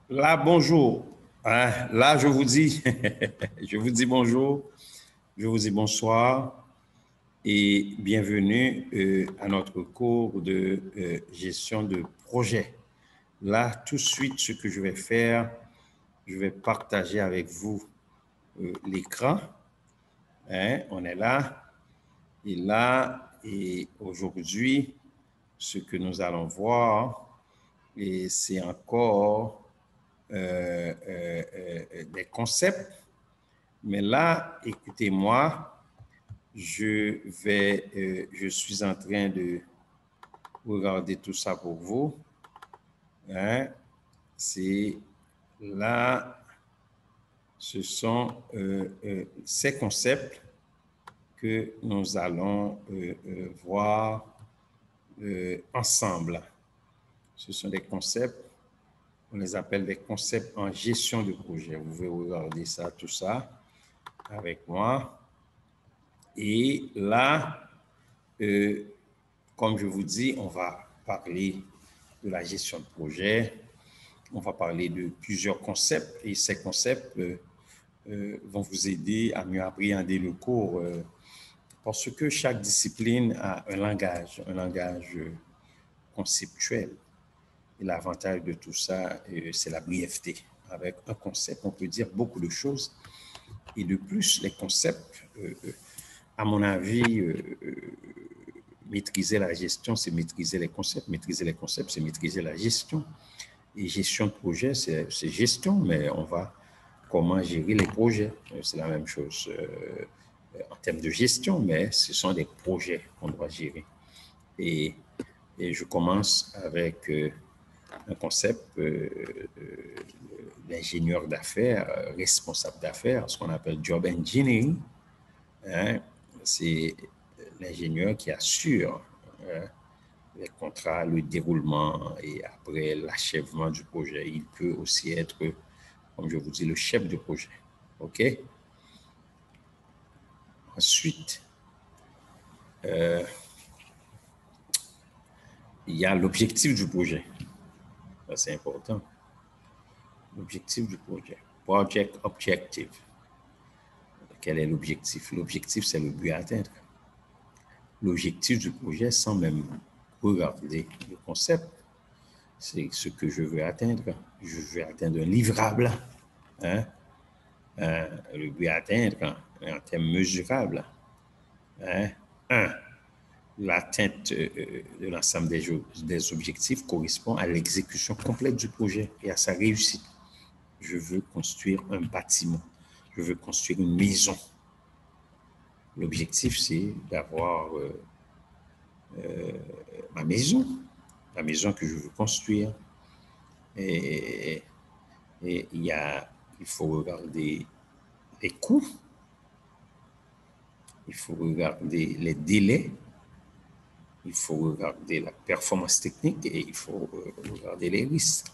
Là, bonjour. Hein, là, je vous dis, je vous dis bonjour, je vous dis bonsoir et bienvenue à notre cours de gestion de projet. Là, tout de suite, ce que je vais faire, je vais partager avec vous l'écran. Hein, on est là, et aujourd'hui, ce que nous allons voir, et c'est encore des concepts. Mais là, écoutez-moi, je suis en train de regarder tout ça pour vous. Hein. C'est là, ce sont ces concepts que nous allons voir ensemble. Ce sont des concepts, on les appelle des concepts en gestion de projet. Vous pouvez regarder ça, tout ça avec moi. Et là, comme je vous dis, on va parler de la gestion de projet, on va parler de plusieurs concepts et ces concepts vont vous aider à mieux appréhender le cours parce que chaque discipline a un langage conceptuel. Et l'avantage de tout ça, c'est la brièveté. Avec un concept, on peut dire beaucoup de choses. Et de plus, les concepts, à mon avis, maîtriser la gestion, c'est maîtriser les concepts. Maîtriser les concepts, c'est maîtriser la gestion. Et gestion de projet, c'est gestion, mais on va comment gérer les projets. C'est la même chose en termes de gestion, mais ce sont des projets qu'on doit gérer. Et, et je commence avec un concept d'ingénieur d'affaires, responsable d'affaires, ce qu'on appelle job engineering. Hein, c'est l'ingénieur qui assure les contrats, le déroulement et après l'achèvement du projet. Il peut aussi être, comme je vous dis, le chef de projet. OK? Ensuite, il y a l'objectif du projet. Ça, c'est important. L'objectif du projet. Project objective. Quel est l'objectif? L'objectif, c'est le but à atteindre. L'objectif du projet, sans même regarder le concept, c'est ce que je veux atteindre. Je veux atteindre un livrable. Hein? Le but à atteindre en termes mesurables. Hein? L'atteinte de l'ensemble des objectifs correspond à l'exécution complète du projet et à sa réussite. Je veux construire un bâtiment. Je veux construire une maison. L'objectif, c'est d'avoir ma maison, la maison que je veux construire. Et il faut regarder les coûts, il faut regarder les délais, il faut regarder la performance technique et il faut regarder les risques.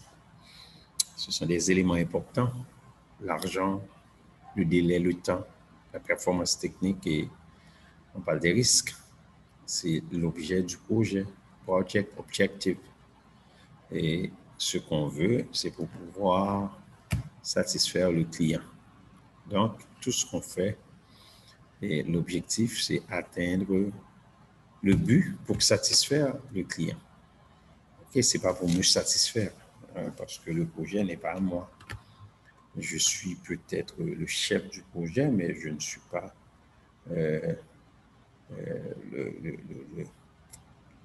Ce sont des éléments importants. L'argent, le délai, le temps, la performance technique et on parle des risques. C'est l'objet du projet, project objective. Et ce qu'on veut, c'est pour pouvoir satisfaire le client. Donc, tout ce qu'on fait, et l'objectif, c'est atteindre le but pour satisfaire le client. Ok, c'est pas pour me satisfaire, hein, parce que le projet n'est pas à moi. Je suis peut-être le chef du projet, mais je ne suis pas le, le,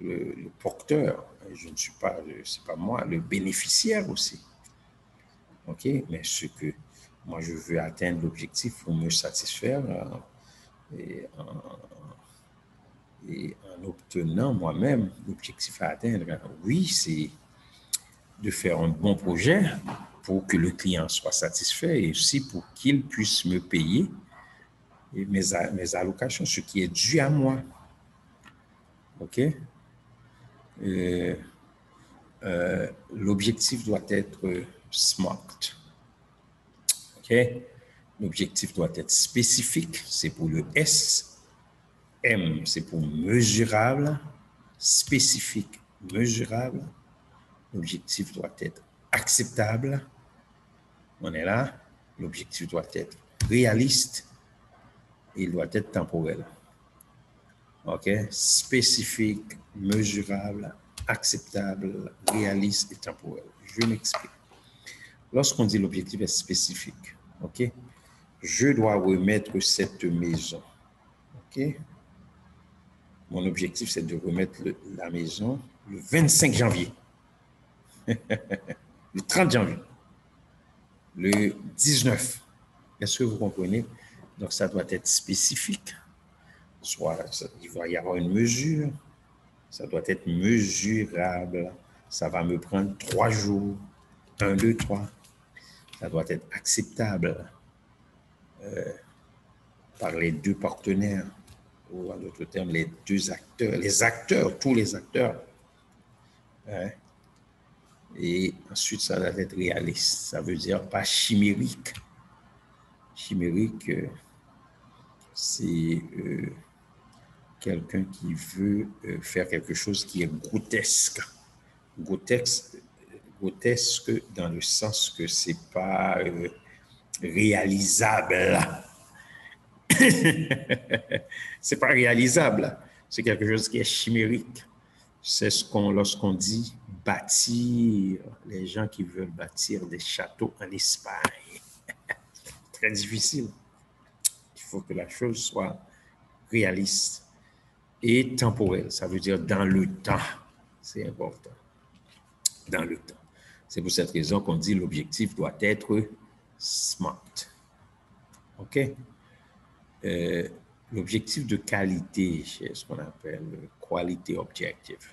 le, le porteur. Je ne suis pas, c'est pas moi, le bénéficiaire aussi. Ok, mais ce que moi je veux atteindre l'objectif pour me satisfaire et en obtenant moi-même l'objectif à atteindre. Oui, c'est de faire un bon projet pour que le client soit satisfait et aussi pour qu'il puisse me payer mes allocations, ce qui est dû à moi. OK? L'objectif doit être SMART. OK? L'objectif doit être spécifique, c'est pour le S. M, c'est pour mesurable, spécifique, mesurable. L'objectif doit être acceptable On est là. L'objectif doit être réaliste et il doit être temporel. OK? Spécifique, mesurable, acceptable, réaliste et temporel. Je m'explique. Lorsqu'on dit l'objectif est spécifique, OK? Je dois remettre cette maison. OK? Mon objectif, c'est de remettre la maison le 25 janvier, le 30 janvier, le 19. Est-ce que vous comprenez? Donc, ça doit être spécifique. Soit il va y avoir une mesure, ça doit être mesurable. Ça va me prendre 3 jours, 1, 2, 3. Ça doit être acceptable par les deux partenaires, ou en d'autres termes, les acteurs, tous les acteurs. Hein? Et ensuite, ça doit être réaliste. Ça veut dire pas chimérique. Chimérique, c'est quelqu'un qui veut faire quelque chose qui est grotesque. Grotesque dans le sens que c'est pas réalisable. C'est pas réalisable. C'est quelque chose qui est chimérique. C'est lorsqu'on dit bâtir, les gens qui veulent bâtir des châteaux en Espagne. Très difficile. Il faut que la chose soit réaliste et temporelle. Ça veut dire dans le temps. C'est important. Dans le temps. C'est pour cette raison qu'on dit l'objectif doit être SMART. OK? L'objectif de qualité, c'est ce qu'on appelle le quality objective.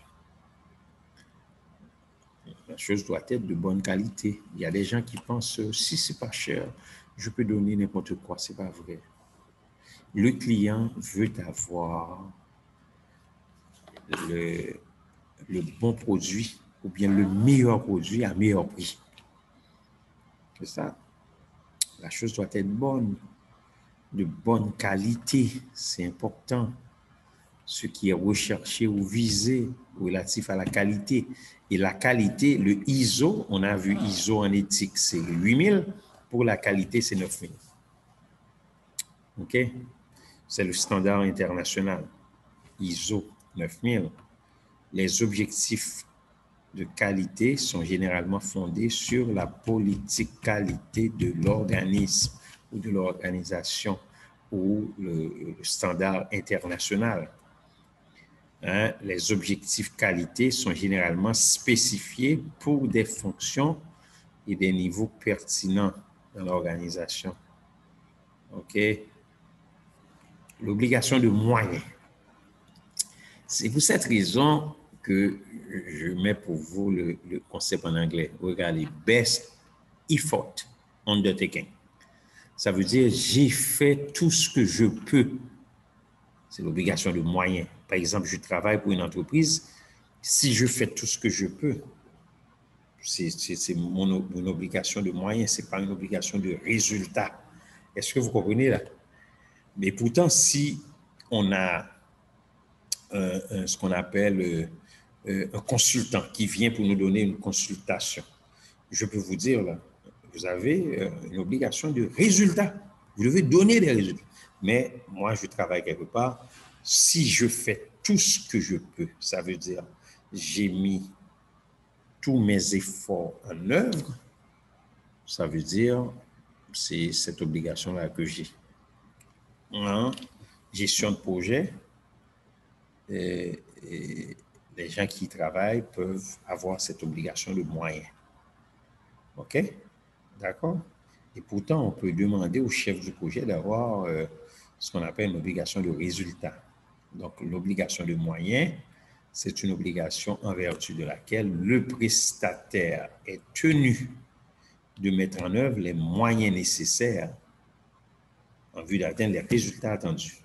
La chose doit être de bonne qualité. Il y a des gens qui pensent, si c'est pas cher, je peux donner n'importe quoi. C'est pas vrai. Le client veut avoir le bon produit ou bien le meilleur produit à meilleur prix. C'est ça. La chose doit être bonne, de bonne qualité. C'est important. Ce qui est recherché ou visé relatif à la qualité. Et la qualité, le ISO, on a vu ISO en éthique, c'est 8000. Pour la qualité, c'est 9000. OK? C'est le standard international. ISO 9000. Les objectifs de qualité sont généralement fondés sur la politique qualité de l'organisme ou de l'organisation ou le standard international. Hein, les objectifs qualité sont généralement spécifiés pour des fonctions et des niveaux pertinents dans l'organisation. OK? L'obligation de moyens. C'est pour cette raison que je mets pour vous le concept en anglais. Regardez, best effort undertaking. Ça veut dire j'ai fait tout ce que je peux. C'est l'obligation de moyens. Par exemple, je travaille pour une entreprise. Si je fais tout ce que je peux, c'est mon obligation de moyens. Ce n'est pas une obligation de résultat. Est-ce que vous comprenez là? Mais pourtant, si on a ce qu'on appelle un consultant qui vient pour nous donner une consultation, je peux vous dire là, vous avez une obligation de résultat. Vous devez donner des résultats. Mais moi, je travaille quelque part. Si je fais tout ce que je peux, ça veut dire j'ai mis tous mes efforts en œuvre, ça veut dire c'est cette obligation-là que j'ai. En gestion de projet, et les gens qui travaillent peuvent avoir cette obligation de moyens. OK? D'accord? Et pourtant, on peut demander au chef du projet d'avoir ce qu'on appelle une obligation de résultat. Donc, l'obligation de moyens, c'est une obligation en vertu de laquelle le prestataire est tenu de mettre en œuvre les moyens nécessaires en vue d'atteindre les résultats attendus.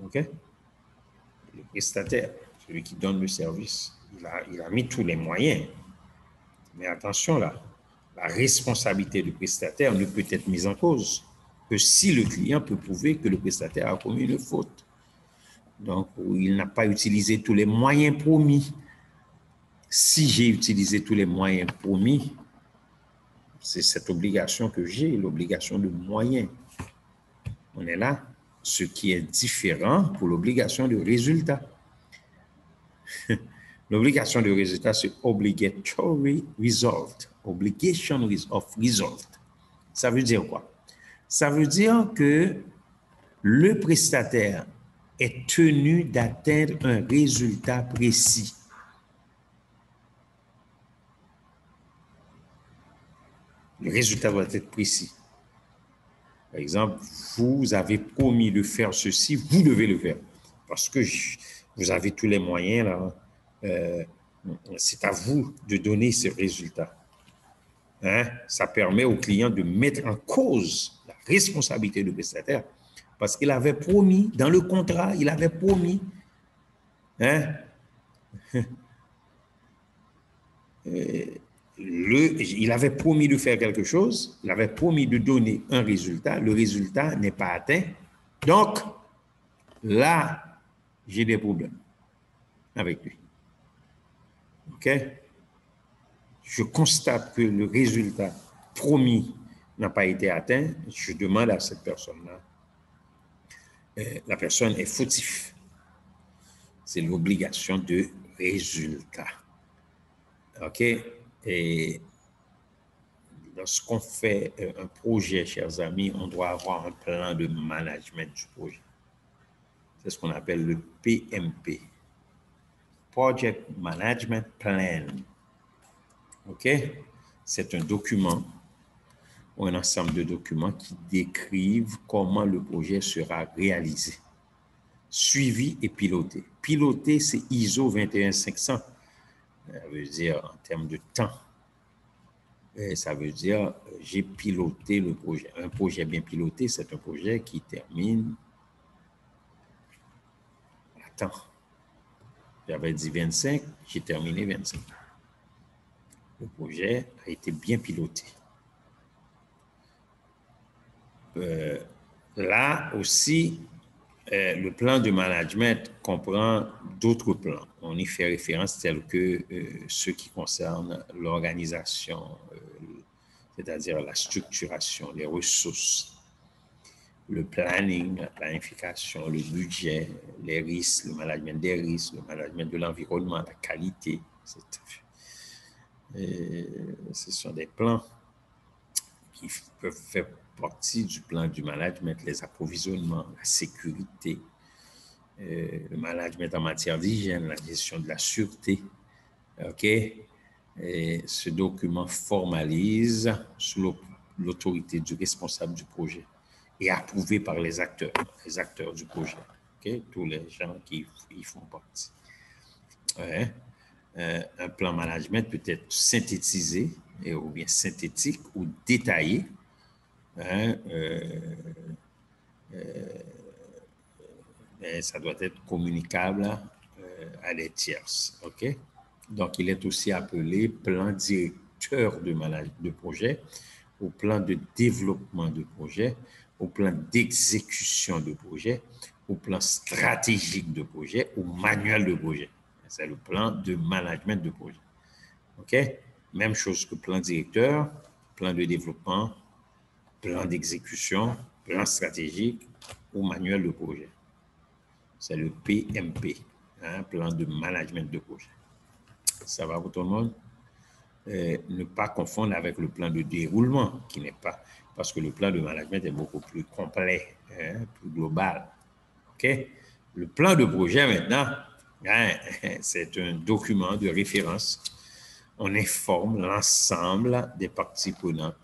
OK? Le prestataire, celui qui donne le service, il a mis tous les moyens. Mais attention là, la responsabilité du prestataire ne peut être mise en cause que si le client peut prouver que le prestataire a commis une faute. Donc, il n'a pas utilisé tous les moyens promis. Si j'ai utilisé tous les moyens promis, C'est cette obligation que j'ai, l'obligation de moyens. On est là, ce qui est différent pour l'obligation de résultat. L'obligation de résultat, c'est obligatory result. Obligation of result. Ça veut dire quoi? Ça veut dire que le prestataire est tenu d'atteindre un résultat précis. Le résultat doit être précis. Par exemple, vous avez promis de faire ceci, vous devez le faire. Parce que vous avez tous les moyens, là. C'est à vous de donner ce résultat. Hein? Ça permet au client de mettre en cause la responsabilité du prestataire. Parce qu'il avait promis, dans le contrat, il avait promis. Hein? Il avait promis de faire quelque chose, il avait promis de donner un résultat, le résultat n'est pas atteint. Donc, là, j'ai des problèmes avec lui. OK? Je constate que le résultat promis n'a pas été atteint. Je demande à cette personne-là, la personne est fautive. C'est l'obligation de résultat. OK? Et lorsqu'on fait un projet, chers amis, on doit avoir un plan de management du projet. C'est ce qu'on appelle le PMP. Project Management Plan. OK? C'est un document ou un ensemble de documents qui décrivent comment le projet sera réalisé, suivi et piloté. Piloté, c'est ISO 21500. Ça veut dire en termes de temps. Et ça veut dire j'ai piloté le projet. Un projet bien piloté, c'est un projet qui termine à temps. J'avais dit 25, j'ai terminé 25. Le projet a été bien piloté. Là aussi, le plan de management comprend d'autres plans. On y fait référence tels que ceux qui concernent l'organisation, c'est-à-dire la structuration, les ressources, le planning, la planification, le budget, les risques, le management des risques, le management de l'environnement, la qualité. Ce sont des plans qui peuvent faire partie du plan du management, les approvisionnements, la sécurité, le management en matière d'hygiène, la gestion de la sûreté. OK? Et ce document formalise sous l'autorité du responsable du projet et approuvé par les acteurs du projet. OK? Tous les gens qui y font partie. Ouais. Un plan management peut être synthétisé ou bien synthétique ou détaillé. Hein, mais ça doit être communicable à des tierces. OK? Donc, il est aussi appelé plan directeur de projet, au plan de développement de projet, au plan d'exécution de projet, au plan stratégique de projet, au manuel de projet. C'est le plan de management de projet. OK? Même chose que plan directeur, plan de développement, plan d'exécution, plan stratégique ou manuel de projet. C'est le PMP, hein, plan de management de projet. Ça va pour tout le monde? Ne pas confondre avec le plan de déroulement, qui n'est pas, parce que le plan de management est beaucoup plus complet, hein, plus global. OK? Le plan de projet, maintenant, hein, c'est un document de référence. On informe l'ensemble des parties prenantes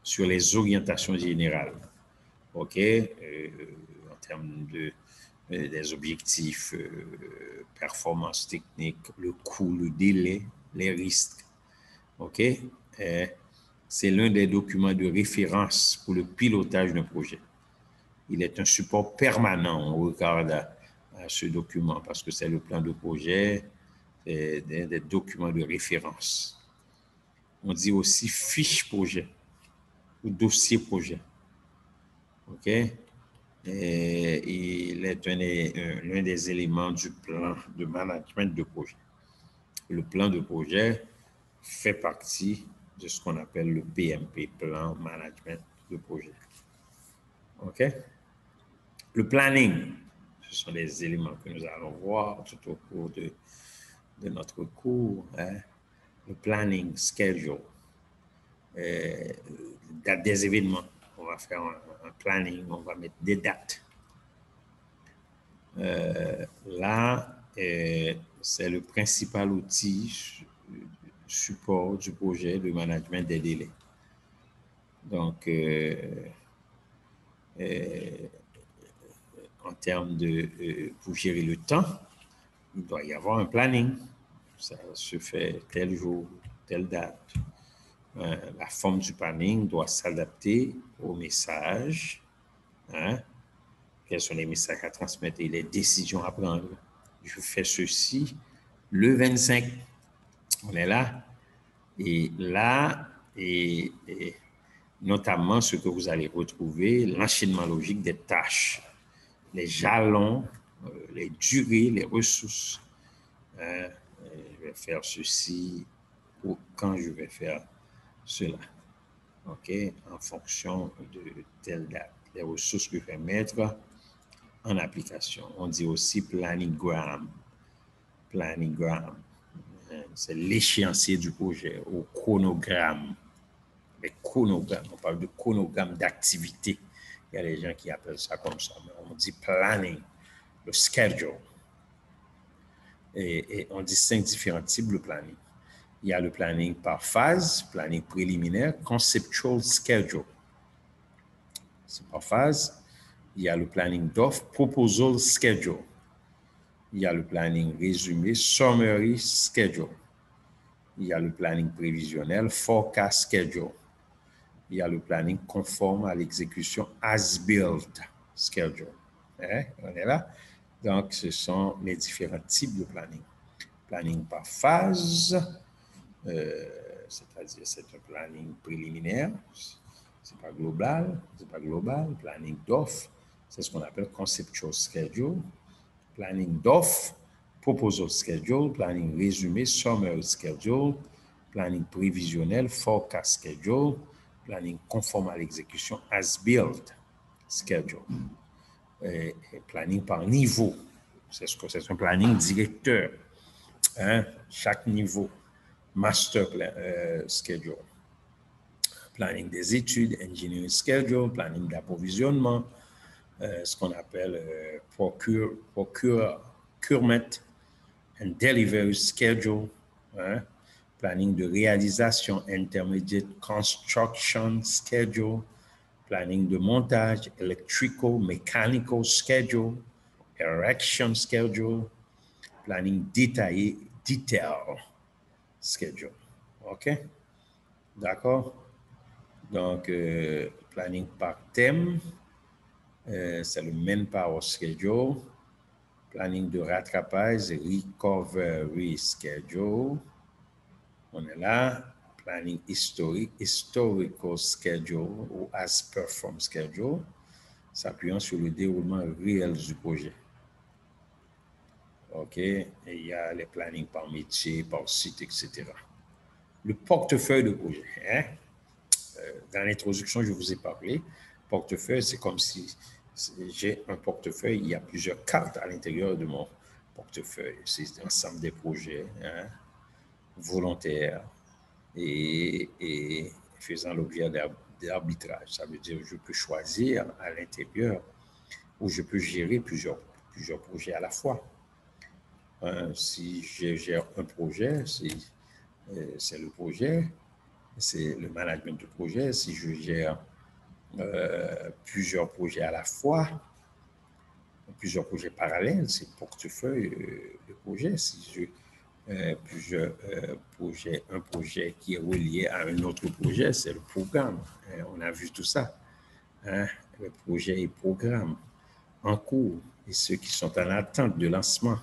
sur les orientations générales. OK? En termes des objectifs, performance technique, le coût, le délai, les risques. OK? C'est l'un des documents de référence pour le pilotage d'un projet. Il est un support permanent. On regarde à ce document parce que c'est le plan de projet, des documents de référence. On dit aussi fiche projet ou dossier projet. OK? Et il est l'un des éléments du plan de management de projet. Le plan de projet fait partie de ce qu'on appelle le PMP, Plan Management de Projet. OK? Le planning, ce sont des éléments que nous allons voir tout au cours de notre cours. Hein? Le planning, schedule, date des événements. On va faire un planning, on va mettre des dates. Là, c'est le principal outil support du projet de management des délais. Donc, en termes de, pour gérer le temps, il doit y avoir un planning. Ça se fait tel jour, telle date. La forme du planning doit s'adapter au message. Hein? Quels sont les messages à transmettre et les décisions à prendre. Je fais ceci le 25. On est là. Et là, et notamment ce que vous allez retrouver, l'enchaînement logique des tâches, les jalons, les durées, les ressources. Je vais faire ceci ou quand je vais faire cela. OK? En fonction de telle date. Les ressources que je vais mettre en application. On dit aussi planning-gram. Planning-gram. C'est l'échéancier du projet ou chronogramme. Les chronogrammes, on parle de chronogramme d'activité. Il y a des gens qui appellent ça comme ça, mais on dit planning, le schedule. Et on distingue différents types de planning. Il y a le planning par phase, planning préliminaire, conceptual schedule. C'est par phase. Il y a le planning d'offre, proposal schedule. Il y a le planning résumé, summary schedule. Il y a le planning prévisionnel, forecast schedule. Il y a le planning conforme à l'exécution as-built schedule. Hein? On est là. Donc, ce sont les différents types de planning. Planning par phase, c'est-à-dire c'est un planning préliminaire, c'est pas global. Planning d'offre, c'est ce qu'on appelle conceptual schedule. Planning d'offre, proposal schedule, planning résumé, summary schedule, planning prévisionnel, forecast schedule, planning conforme à l'exécution as-built schedule. Et planning par niveau, c'est un planning directeur. Hein? Chaque niveau, master schedule. Planning des études, engineering schedule, planning d'approvisionnement, ce qu'on appelle procurement and delivery schedule, hein? Planning de réalisation, intermediate construction schedule, planning de montage, electrical, mechanical schedule, erection schedule, planning détaillé, detail schedule. OK? D'accord? Donc, planning par thème, c'est le manpower schedule, planning de rattrapage, recovery schedule. On est là. Planning historique, historical schedule ou as performed schedule, s'appuyant sur le déroulement réel du projet. OK? Et il y a les plannings par métier, par site, etc. Le portefeuille de projet. Hein? Dans l'introduction, je vous ai parlé. Portefeuille, c'est comme si j'ai un portefeuille, il y a plusieurs cartes à l'intérieur de mon portefeuille. C'est l'ensemble des projets, hein, volontaires et faisant l'objet d'arbitrage. Ça veut dire que je peux choisir à l'intérieur ou je peux gérer plusieurs projets à la fois. Si je gère un projet, c'est le projet, c'est le management du projet. Si je gère plusieurs projets à la fois, plusieurs projets parallèles, c'est portefeuille de projet. Si je un projet qui est relié à un autre projet, c'est le programme. On a vu tout ça. Hein? Le projet et programme en cours et ceux qui sont en attente de lancement.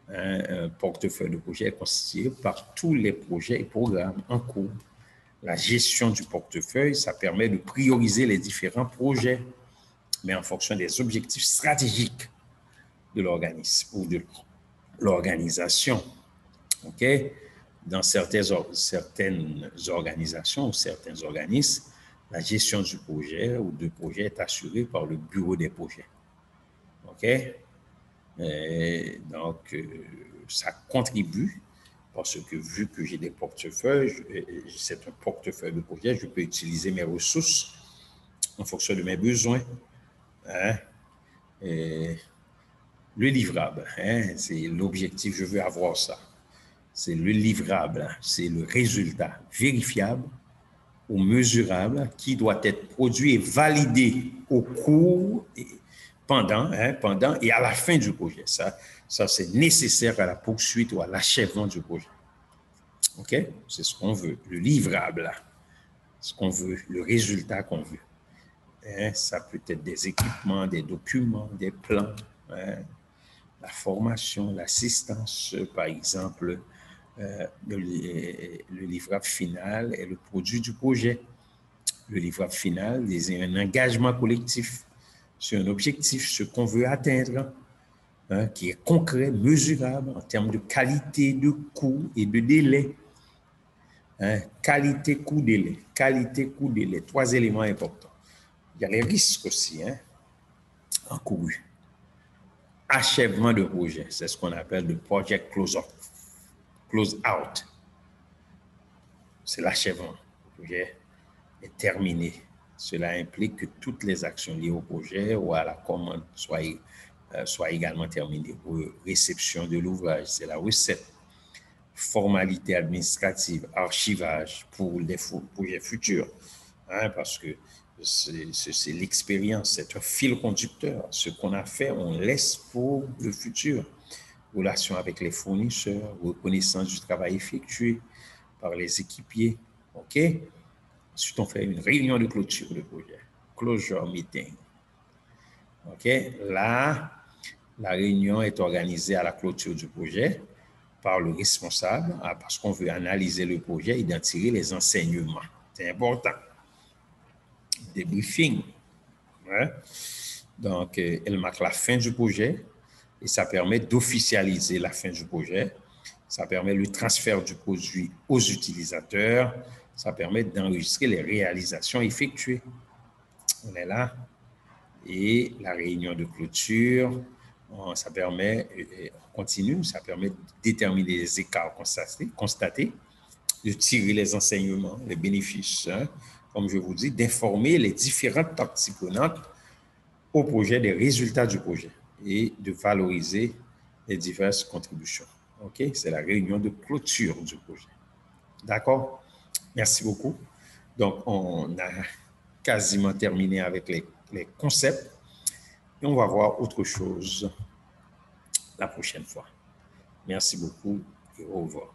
Un portefeuille de projet est constitué par tous les projets et programmes en cours. La gestion du portefeuille, ça permet de prioriser les différents projets, mais en fonction des objectifs stratégiques de l'organisme ou de l'organisation. OK? dans certaines organisations ou certains organismes, la gestion du projet ou de projet est assurée par le bureau des projets. OK? Et donc, ça contribue parce que vu que j'ai des portefeuilles, c'est un portefeuille de projet, je peux utiliser mes ressources en fonction de mes besoins. Hein? Et le livrable, hein? C'est l'objectif, je veux avoir ça. C'est le livrable, c'est le résultat vérifiable ou mesurable qui doit être produit et validé au cours, et pendant et à la fin du projet. Ça c'est nécessaire à la poursuite ou à l'achèvement du projet. OK? C'est ce qu'on veut, le livrable, ce qu'on veut, le résultat qu'on veut. Hein? Ça peut être des équipements, des documents, des plans, hein? La formation, l'assistance, par exemple, le livrable final est le produit du projet. Le livrable final est un engagement collectif sur un objectif, ce qu'on veut atteindre, hein, qui est concret, mesurable en termes de qualité, de coût et de délai. Hein, qualité, coût, délai. Qualité, coût, délai. 3 éléments importants. Il y a les risques aussi, hein, encourus. Achèvement de projet, c'est ce qu'on appelle le project close-out. C'est l'achèvement. Le projet est terminé. Cela implique que toutes les actions liées au projet ou à la commande soient également terminées. Réception de l'ouvrage, c'est la recette. Formalité administrative, archivage pour les projets futurs, hein, parce que c'est l'expérience, c'est un fil conducteur. Ce qu'on a fait, on laisse pour le futur. Relation avec les fournisseurs, reconnaissance du travail effectué par les équipiers. OK? Ensuite, on fait une réunion de clôture de projet. Closure meeting. OK? Là, la réunion est organisée à la clôture du projet par le responsable, parce qu'on veut analyser le projet et d'en tirer les enseignements. C'est important. Débriefing. Ouais. Donc, elle marque la fin du projet et ça permet d'officialiser la fin du projet. Ça permet le transfert du produit aux utilisateurs. Ça permet d'enregistrer les réalisations effectuées. On est là. Et la réunion de clôture, ça permet, on continue, ça permet de déterminer les écarts constatés, de tirer les enseignements, les bénéfices, hein, comme je vous dis, d'informer les différentes parties prenantes au projet des résultats du projet et de valoriser les diverses contributions. OK? C'est la réunion de clôture du projet. D'accord? Merci beaucoup. Donc, on a quasiment terminé avec les concepts et on va voir autre chose la prochaine fois. Merci beaucoup et au revoir.